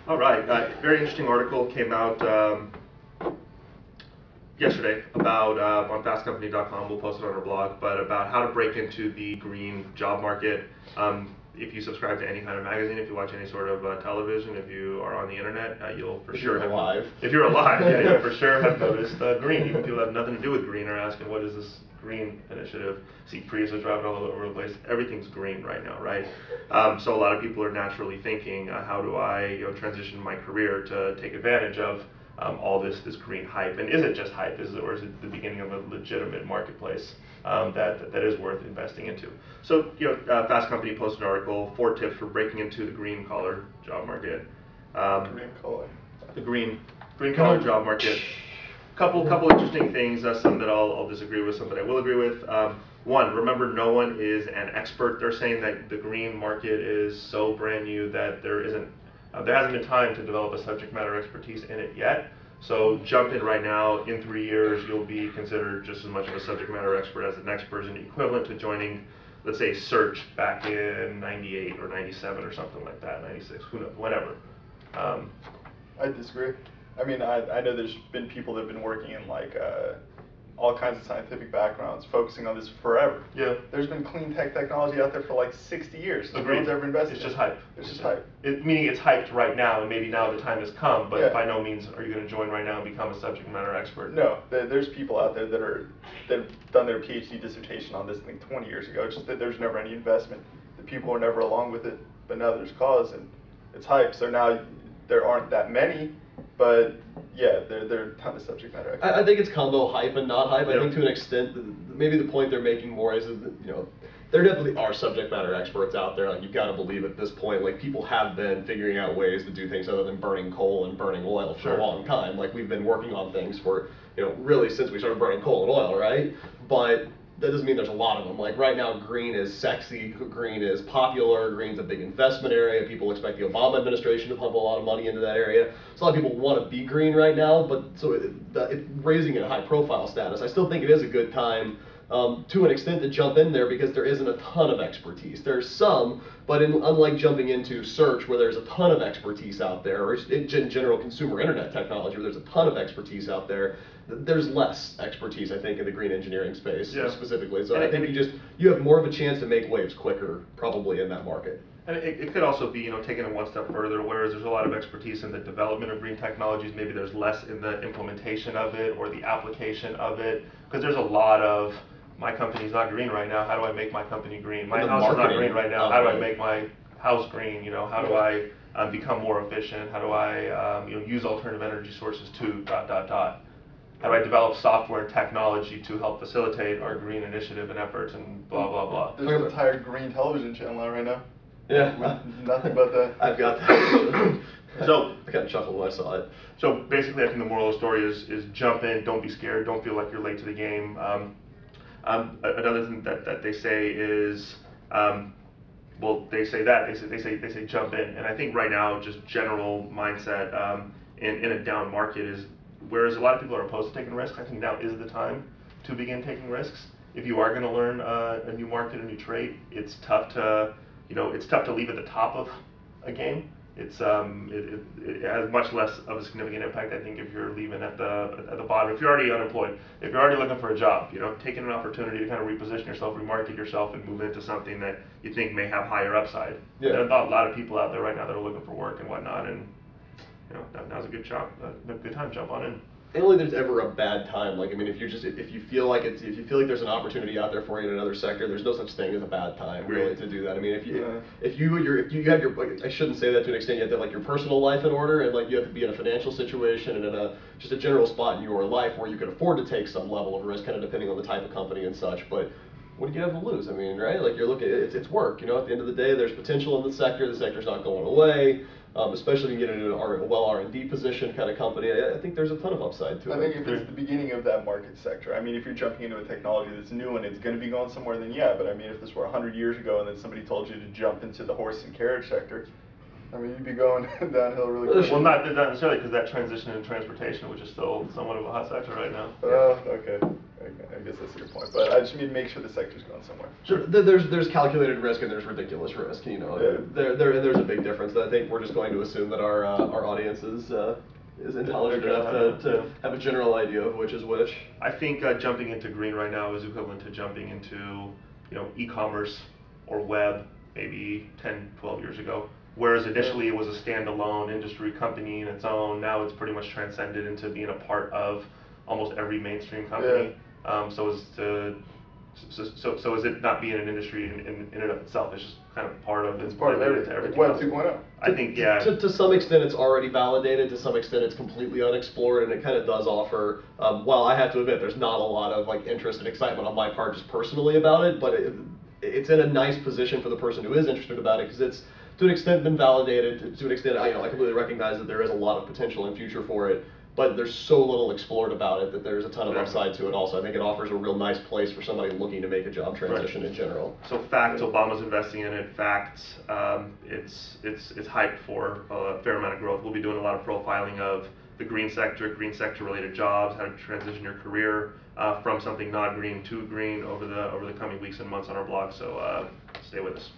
All right, very interesting article came out yesterday about on fastcompany.com. We'll post it on our blog, but about how to break into the green job market. If you subscribe to any kind of magazine, if you watch any sort of television, if you are on the internet, you'll for sure have alive. If you're alive, yeah, you'll for sure have noticed green. Even people that have nothing to do with green are asking, what is this green initiative? See Priuses driving all over the place. Everything's green right now, right? So a lot of people are naturally thinking, how do I transition my career to take advantage of all this green hype? And is it just hype? Or is it the beginning of a legitimate marketplace that is worth investing into? So Fast Company posted an article, 4 tips for breaking into the green collar job market. Green collar. The green collar job market. Couple interesting things. Some that I'll disagree with, some that I will agree with. One, remember, no one is an expert. They're saying that the green market is so brand new that there hasn't been time to develop a subject matter expertise in it yet. So jump in right now. In 3 years, you'll be considered just as much of a subject matter expert as the next person, equivalent to joining, let's say, Search back in '98 or '97 or something like that, '96, who knows, whenever. I disagree. I mean, I know there's been people that have been working in like all kinds of scientific backgrounds, focusing on this forever. Yeah. There's been clean tech technology out there for like 60 years. No Agreed. one's ever invested. It's just hype. It's just hype. Meaning it's hyped right now, and maybe now the time has come, but Yeah. by no means are you going to join right now and become a subject matter expert. No, there's people out there that have done their PhD dissertation on this thing 20 years ago. It's just that there's never any investment. The people are never along with it, but now there's cause and it's hype. So now there aren't that many, but yeah, there are a ton of subject matter experts. I think it's combo hype and not hype. Yeah. I think to an extent, maybe the point they're making more is that, there definitely are subject matter experts out there. Like, you've got to believe at this point, like, people have been figuring out ways to do things other than burning coal and burning oil for a long time. Like, we've been working on things for, really since we started burning coal and oil, right? But that doesn't mean there's a lot of them. Like, right now, green is sexy, green is popular, green's a big investment area. People expect the Obama administration to pump a lot of money into that area. So a lot of people want to be green right now, but so it's raising it a high profile status. I still think it is a good time to an extent to jump in there because there isn't a ton of expertise. There's some, but unlike jumping into Search where there's a ton of expertise out there, or in general consumer internet technology where there's a ton of expertise out there, there's less expertise, I think, in the green engineering space specifically. So I think you have more of a chance to make waves quicker probably in that market. And it could also be, taking it one step further, whereas there's a lot of expertise in the development of green technologies, maybe there's less in the implementation of it or the application of it, because there's a lot of, my company's not green right now, how do I make my company green? My house is not green right now, how do I make my house green? How do I become more efficient? How do I use alternative energy sources to ... How do I develop software and technology to help facilitate our green initiative and efforts and blah, blah, blah. There's an entire green television channel out right now. Yeah. With nothing but that. I've got that. So I kind of chuckled when I saw it. So basically, I think the moral of the story is jump in, don't be scared, don't feel like you're late to the game. Another thing that they say is, they say jump in, and I think right now just general mindset in a down market is, whereas a lot of people are opposed to taking risks, I think now is the time to begin taking risks. If you are going to learn a new market, a new trade, it's tough to leave at the top of a game. It has much less of a significant impact, I think, if you're leaving at the bottom. If you're already unemployed, if you're already looking for a job, taking an opportunity to kind of reposition yourself, remarket yourself, and move into something that you think may have higher upside. Yeah. There are a lot of people out there right now that are looking for work and whatnot, and now's a good time to jump on in. I don't think there's ever a bad time. Like, I mean, if you feel like there's an opportunity out there for you in another sector, there's no such thing as a bad time really to do that. I mean, if you have your, I shouldn't say that to an extent, you have to have like your personal life in order, and like you have to be in a financial situation and in just a general spot in your life where you can afford to take some level of risk, kind of depending on the type of company and such. But what do you have to lose? I mean, right? Like, you're looking, it's work. At the end of the day, there's potential in the sector. The sector's not going away. Especially if you get into a well R&D position kind of company, I think there's a ton of upside to it. I think if it's the beginning of that market sector, I mean, if you're jumping into a technology that's new and it's going to be going somewhere, then yeah. But I mean, if this were 100 years ago and then somebody told you to jump into the horse and carriage sector, I mean, you'd be going downhill really quickly. Well, not necessarily, because that transition in transportation, which is still somewhat of a hot sector right now. Oh, okay. I guess that's your point, but I just mean make sure the sector's going somewhere. Sure. There's calculated risk and there's ridiculous risk. You know, Yeah. there's a big difference. I think we're just going to assume that our audience is intelligent enough to have a general idea of which is which. I think jumping into green right now is equivalent to jumping into, e-commerce or web maybe 10, 12 years ago. Whereas initially it was a standalone industry company in its own, now it's pretty much transcended into being a part of almost every mainstream company. So is it not being an industry in and of itself? It's just kind of part of It's part of related everything. to Web everything else. 2.0. I think, yeah. To some extent, it's already validated. To some extent, it's completely unexplored, and it kind of does offer. While I have to admit, there's not a lot of like interest and excitement on my part just personally about it, but it's in a nice position for the person who is interested about it because it's to an extent been validated. To an extent, I completely recognize that there is a lot of potential in future for it. But there's so little explored about it that there's a ton of upside to it also. I think it offers a real nice place for somebody looking to make a job transition in general. So facts, Obama's investing in it. Facts, it's hyped for a fair amount of growth. We'll be doing a lot of profiling of the green sector related jobs, how to transition your career from something non-green to green over the coming weeks and months on our blog. So stay with us.